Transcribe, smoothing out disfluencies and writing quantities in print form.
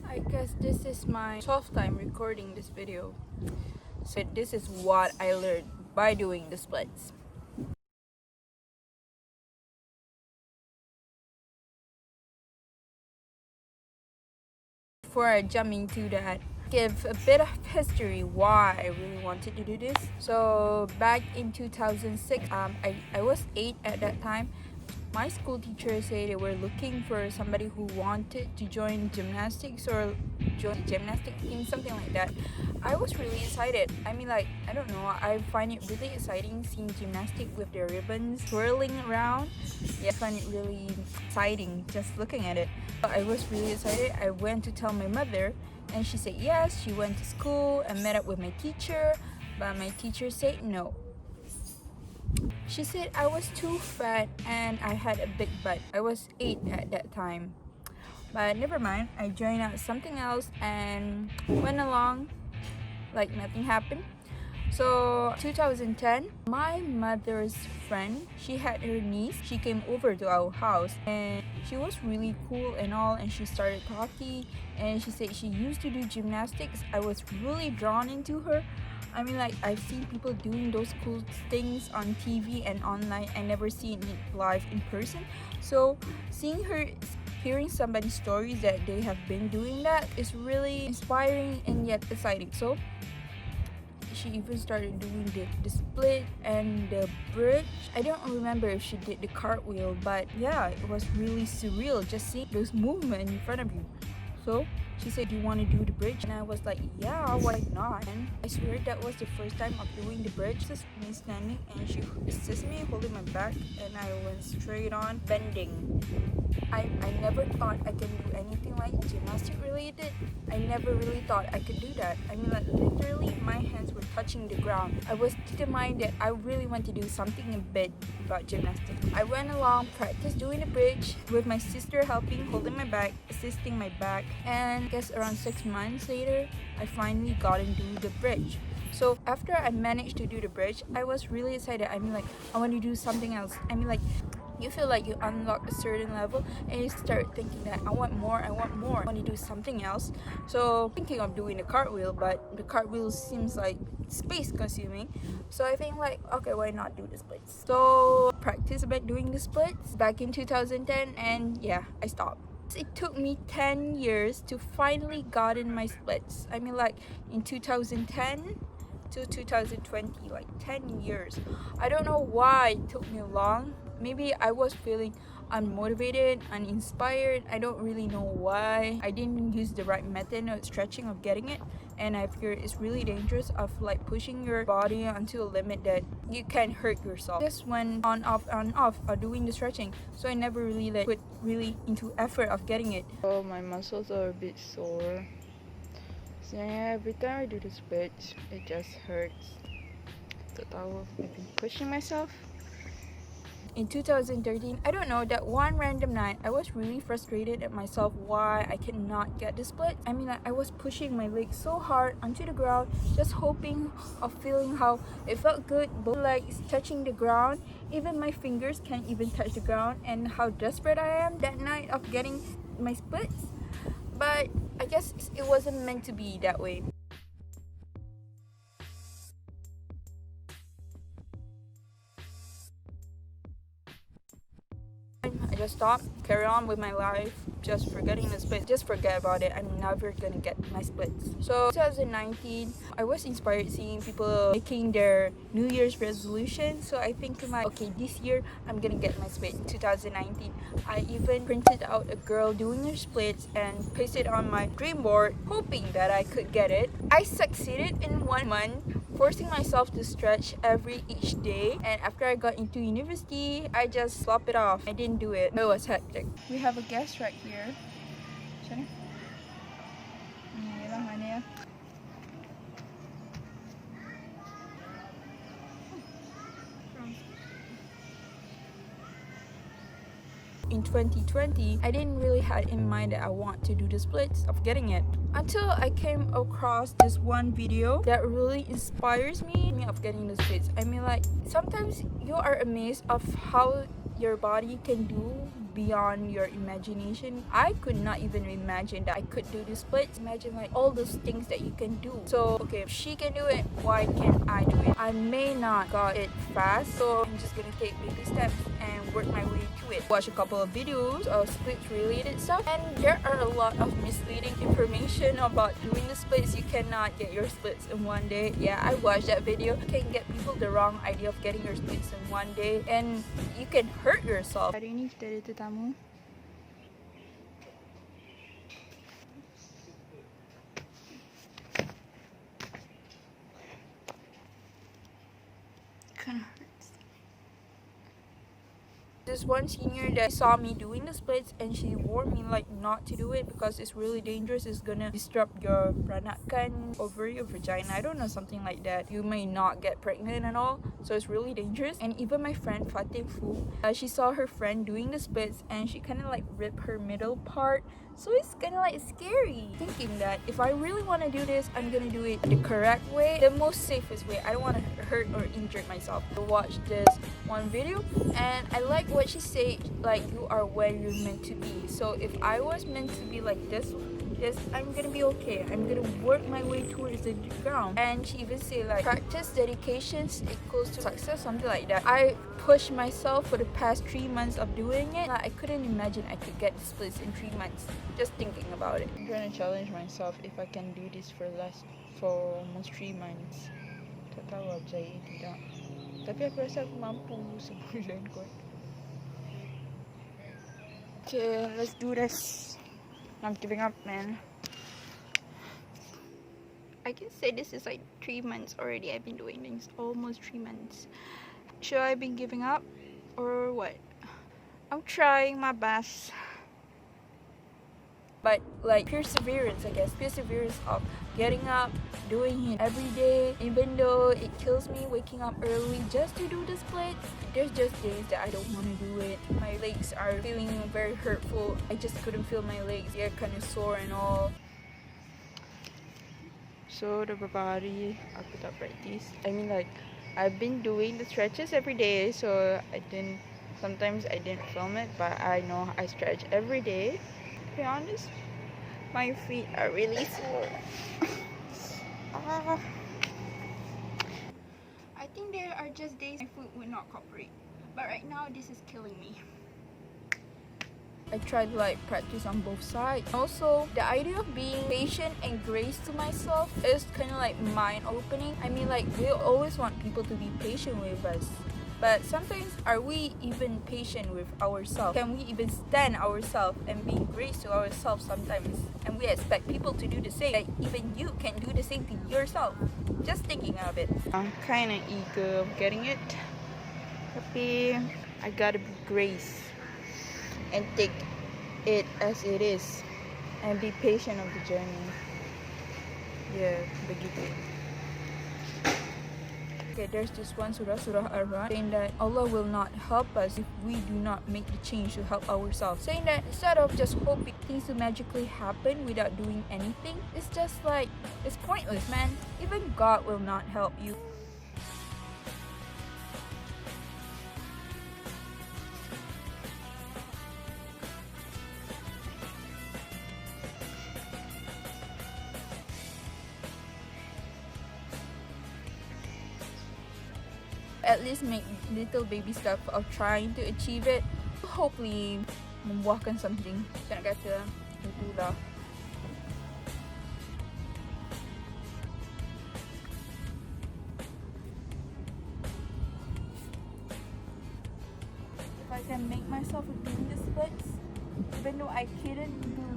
I guess this is my 12th time recording this video. So this is what I learned by doing the splits. Before I jump into that, give a bit of history why I really wanted to do this. So back in 2006, I was 8 at that time. My school teacher said they were looking for somebody who wanted to join gymnastics or join the gymnastic team, something like that. I was really excited. I don't know, I find it really exciting seeing gymnastic with their ribbons swirling around. Yeah, I find it really exciting just looking at it. I was really excited. I went to tell my mother and she said yes. She went to school and met up with my teacher, but my teacher said no. She said I was too fat and I had a big butt. I was 8 at that time. But never mind, I joined out something else and went along like nothing happened. So 2010, my mother's friend, she had her niece. She came over to our house and she was really cool and all, and she started talking and she said she used to do gymnastics. I was really drawn into her. I've seen people doing those cool things on TV and online. I never seen it live in person. So seeing her, hearing somebody's stories that they have been doing that is really inspiring and yet exciting. So she even started doing the split and the bridge. I don't remember if she did the cartwheel, but yeah, it was really surreal just seeing those movements in front of you. So she said, do you want to do the bridge? And I was like, yeah, why not? And I swear that was the first time of doing the bridge. Just me standing and she assisted me holding my back and I went straight on bending. I never thought I could do anything like gymnastic related. I never really thought I could do that. Literally my hands were touching the ground. I was determined that I really want to do something a bit about gymnastics. I went along, practiced doing the bridge with my sister helping, holding my back, assisting my back, and I guess around 6 months later, I finally got into the bridge. So after I managed to do the bridge, I was really excited. I want to do something else. You feel like you unlock a certain level and you start thinking that I want more, I want to do something else. So thinking of doing the cartwheel, but the cartwheel seems like space consuming. So I think okay, why not do the splits? So practice about doing the splits back in 2010 and yeah, I stopped. It took me 10 years to finally got in my splits. In 2010 to 2020, 10 years. I don't know why it took me long. Maybe I was feeling unmotivated, uninspired. I don't really know why. I didn't use the right method of stretching of getting it, and I figure it's really dangerous of pushing your body unto a limit that you can hurt yourself. Just went on off doing the stretching, so I never really put really into effort of getting it. Oh, my muscles are a bit sore. So yeah, every time I do the splits, it just hurts. So I've been pushing myself. In 2013, I don't know, that one random night, I was really frustrated at myself why I cannot get the split. I was pushing my legs so hard onto the ground, just hoping of feeling how it felt good, both legs touching the ground, even my fingers can't even touch the ground, and how desperate I am that night of getting my splits. But I guess it wasn't meant to be that way. I just stopped, carry on with my life, just forgetting the split. Just forget about it. I'm never gonna get my splits. So 2019, I was inspired seeing people making their New Year's resolution. So I think okay, this year I'm gonna get my split. In 2019, I even printed out a girl doing her splits and pasted it on my dream board, hoping that I could get it. I succeeded in 1 month, forcing myself to stretch each day, and after I got into university, I just slopped it off. I didn't do it. It was hectic. We have a guest right here. Sini. Inilah mana ya? In 2020, I didn't really have in mind that I want to do the splits of getting it until I came across this one video that really inspires me of getting the splits. Sometimes you are amazed of how your body can do beyond your imagination. I could not even imagine that I could do the splits. Imagine like all those things that you can do. So okay, if she can do it, why can't I do it? I may not got it fast, so I'm just gonna take baby steps and work my way to it. Watch a couple of videos of splits related stuff, and there are a lot of misleading information about doing the splits. You cannot get your splits in one day. Yeah, I watched that video. You can get people the wrong idea of getting your splits in one day, and you can hurt yourself. Hari ni kita ada tetamu. Kind of hurts. This one senior that saw me doing the splits, and she warned me like not to do it because it's really dangerous. It's gonna disrupt your peranakan, ovary, or vagina. I don't know, something like that. You may not get pregnant and all, so it's really dangerous. And even my friend Fatih Fu, she saw her friend doing the splits, and she kind of like ripped her middle part. So it's kind of like scary, thinking that if I really want to do this, I'm gonna do it the correct way, the most safest way. I don't want to hurt or injure myself. I watched this one video, and I like what she said, like you are where you're meant to be. So if I was meant to be like this, I'm gonna be okay. I'm gonna work my way towards the ground. And she even said like practice, dedications equals to success, something like that. I pushed myself for the past 3 months of doing it. Like, I couldn't imagine I could get the splits in 3 months just thinking about it. I'm trying to challenge myself if I can do this for almost 3 months. Tak tahu apa saya tidak. Tapi aku rasa aku mampu sebulan kot. Okay, let's do this. I'm giving up, man. I can say this is like 3 months already. I've been doing things almost 3 months. Should I be giving up or what? I'm trying my best. But like perseverance, I guess. Perseverance of getting up, doing it every day, even though it kills me waking up early just to do the splits. There's just days that I don't want to do it. My legs are feeling very hurtful. I just couldn't feel my legs. They're kind of sore and all. So the beberapa hari aku tak practice. I mean like I've been doing the stretches every day, so sometimes I didn't film it, but I know I stretch every day. To be honest, my feet are really sore. I think there are just days my foot would not cooperate, but right now this is killing me. I tried to like practice on both sides. Also, the idea of being patient and grace to myself is kind of like mind-opening. I mean like we always want people to be patient with us, but sometimes are we even patient with ourselves? Can we even stand ourselves and be grace to ourselves sometimes? And we expect people to do the same. Like even you can do the same to yourself. Just thinking of it. I'm kind of eager of getting it. Tapi I gotta be grace and take it as it is and be patient of the journey. Yeah, begitu. Okay, there's this one surah Ar-Ra'd saying that Allah will not help us if we do not make the change to help ourselves. Saying that instead of just hoping things to magically happen without doing anything, it's just like, it's pointless, man. Even God will not help you. At least make little baby step of trying to achieve it. Hopefully, membuahkan something. Saya nak kata, itulah. If I can make myself doing the splits, even though I couldn't do